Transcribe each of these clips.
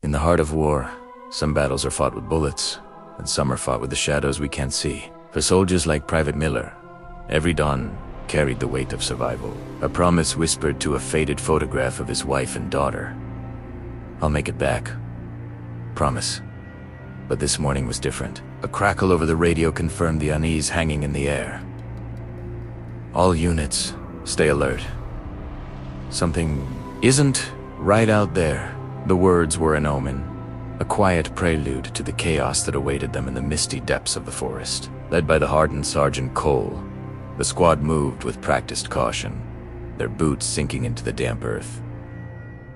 In the heart of war, some battles are fought with bullets, and some are fought with the shadows we can't see. For soldiers like Private Miller, every dawn carried the weight of survival. A promise whispered to a faded photograph of his wife and daughter. I'll make it back. Promise. But this morning was different. A crackle over the radio confirmed the unease hanging in the air. All units, stay alert. Something isn't right out there. The words were an omen, a quiet prelude to the chaos that awaited them in the misty depths of the forest. Led by the hardened Sergeant Cole, the squad moved with practiced caution, their boots sinking into the damp earth.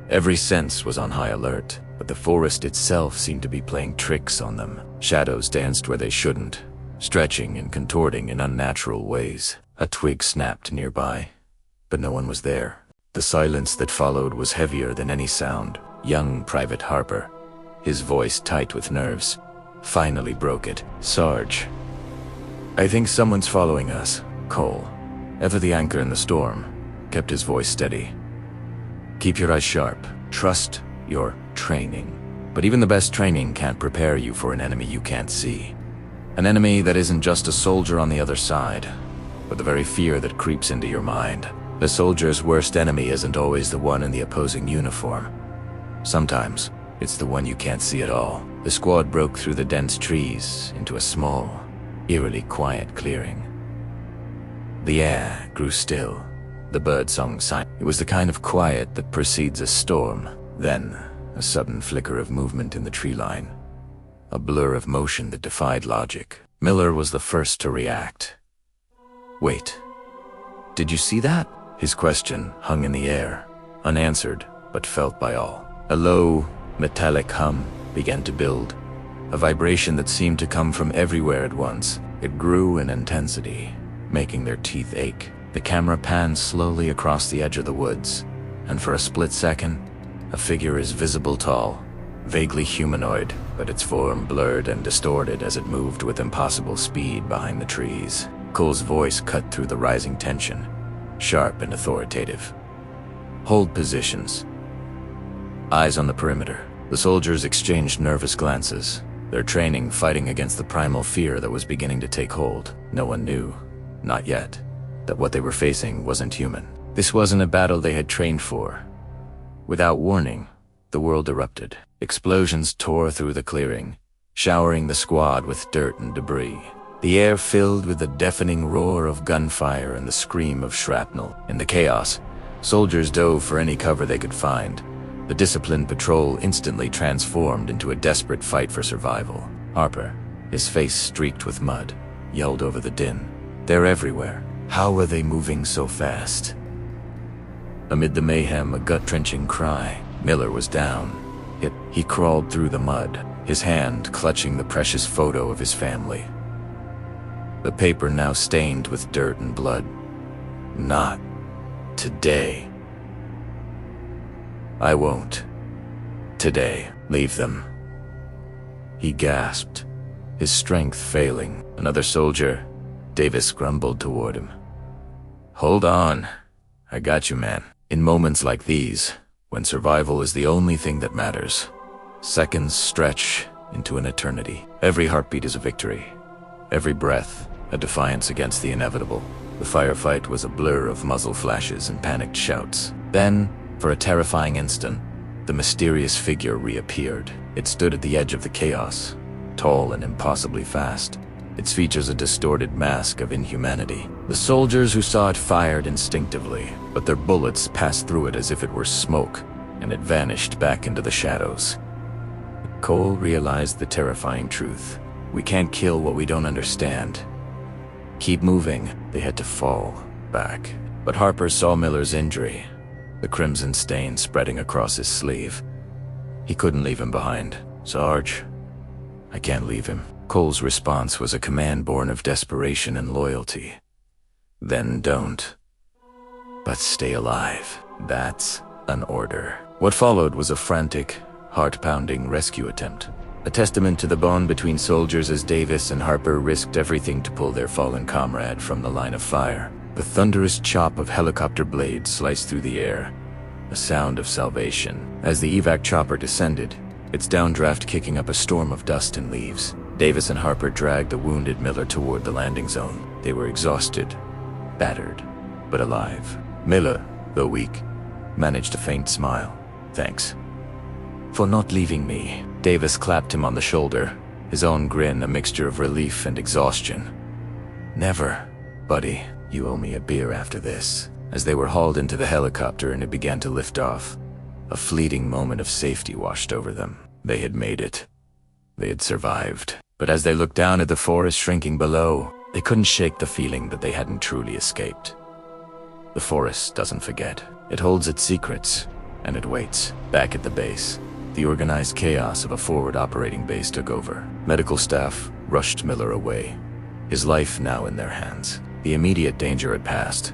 Every sense was on high alert, but the forest itself seemed to be playing tricks on them. Shadows danced where they shouldn't, stretching and contorting in unnatural ways. A twig snapped nearby, but no one was there. The silence that followed was heavier than any sound. Young Private Harper, his voice tight with nerves, finally broke it. Sarge, I think someone's following us. Cole, ever the anchor in the storm, kept his voice steady. Keep your eyes sharp. Trust your training. But even the best training can't prepare you for an enemy you can't see. An enemy that isn't just a soldier on the other side, but the very fear that creeps into your mind. The soldier's worst enemy isn't always the one in the opposing uniform. Sometimes, it's the one you can't see at all. The squad broke through the dense trees into a small, eerily quiet clearing. The air grew still, the birdsong silent. It was the kind of quiet that precedes a storm. Then, a sudden flicker of movement in the tree line. A blur of motion that defied logic. Miller was the first to react. Wait, did you see that? His question hung in the air, unanswered, but felt by all. A low, metallic hum began to build, a vibration that seemed to come from everywhere at once. It grew in intensity, making their teeth ache. The camera panned slowly across the edge of the woods, and for a split second, a figure is visible tall, vaguely humanoid, but its form blurred and distorted as it moved with impossible speed behind the trees. Cole's voice cut through the rising tension, sharp and authoritative. Hold positions. Eyes on the perimeter. The soldiers exchanged nervous glances, their training fighting against the primal fear that was beginning to take hold. No one knew, not yet, that what they were facing wasn't human. This wasn't a battle they had trained for. Without warning, the world erupted. Explosions tore through the clearing, showering the squad with dirt and debris. The air filled with the deafening roar of gunfire and the scream of shrapnel. In the chaos, soldiers dove for any cover they could find. The disciplined patrol instantly transformed into a desperate fight for survival. Harper, his face streaked with mud, yelled over the din. They're everywhere. How were they moving so fast? Amid the mayhem, a gut-wrenching cry. Miller was down. He crawled through the mud, his hand clutching the precious photo of his family. The paper now stained with dirt and blood. Not today. I won't. Today. Leave them. He gasped, his strength failing. Another soldier, Davis, grumbled toward him. Hold on. I got you, man. In moments like these, when survival is the only thing that matters, seconds stretch into an eternity. Every heartbeat is a victory. Every breath, a defiance against the inevitable. The firefight was a blur of muzzle flashes and panicked shouts. Then, for a terrifying instant, the mysterious figure reappeared. It stood at the edge of the chaos, tall and impossibly fast, its features a distorted mask of inhumanity. The soldiers who saw it fired instinctively, but their bullets passed through it as if it were smoke, and it vanished back into the shadows. Cole realized the terrifying truth. We can't kill what we don't understand. Keep moving. They had to fall back. But Harper saw Miller's injury, the crimson stain spreading across his sleeve. He couldn't leave him behind. Sarge, I can't leave him. Cole's response was a command born of desperation and loyalty. Then don't. But stay alive. That's an order. What followed was a frantic, heart-pounding rescue attempt. A testament to the bond between soldiers as Davis and Harper risked everything to pull their fallen comrade from the line of fire. The thunderous chop of helicopter blades sliced through the air, a sound of salvation. As the evac chopper descended, its downdraft kicking up a storm of dust and leaves. Davis and Harper dragged the wounded Miller toward the landing zone. They were exhausted, battered, but alive. Miller, though weak, managed a faint smile. "Thanks for not leaving me." Davis clapped him on the shoulder, his own grin a mixture of relief and exhaustion. "Never, buddy. You owe me a beer after this." As they were hauled into the helicopter and it began to lift off, a fleeting moment of safety washed over them. They had made it. They had survived. But as they looked down at the forest shrinking below, they couldn't shake the feeling that they hadn't truly escaped. The forest doesn't forget. It holds its secrets, and it waits. Back at the base, the organized chaos of a forward operating base took over. Medical staff rushed Miller away, his life now in their hands. The immediate danger had passed,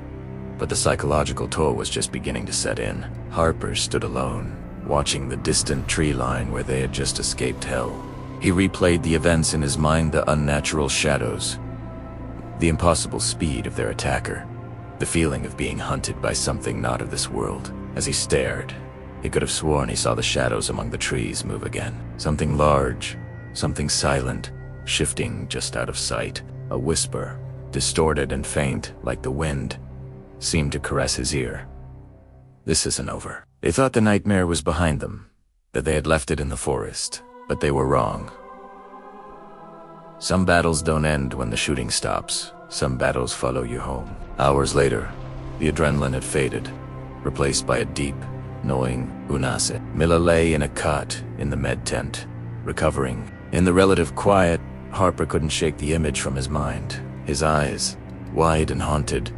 but the psychological toll was just beginning to set in. Harper stood alone, watching the distant tree line where they had just escaped hell. He replayed the events in his mind, the unnatural shadows, the impossible speed of their attacker, the feeling of being hunted by something not of this world. As he stared, he could have sworn he saw the shadows among the trees move again. Something large, something silent, shifting just out of sight. A whisper, distorted and faint like the wind, seemed to caress his ear. This isn't over. They thought the nightmare was behind them, that they had left it in the forest, but they were wrong. Some battles don't end when the shooting stops. Some battles follow you home. Hours later, the adrenaline had faded, replaced by a deep, gnawing unase. Miller lay in a cot in the med tent, recovering. In the relative quiet, Harper couldn't shake the image from his mind. His eyes, wide and haunted,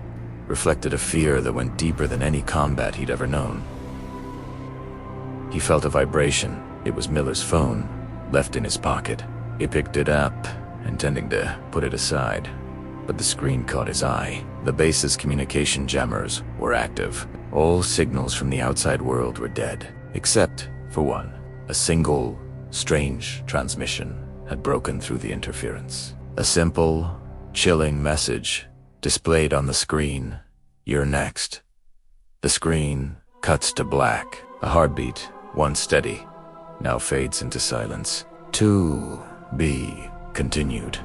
reflected a fear that went deeper than any combat he'd ever known. He felt a vibration. It was Miller's phone, left in his pocket. He picked it up, intending to put it aside, but the screen caught his eye. The base's communication jammers were active. All signals from the outside world were dead, except for one. A single, strange transmission had broken through the interference. A simple, chilling message displayed on the screen. "You're next." The screen cuts to black. A heartbeat, once steady, now fades into silence. "To be continued."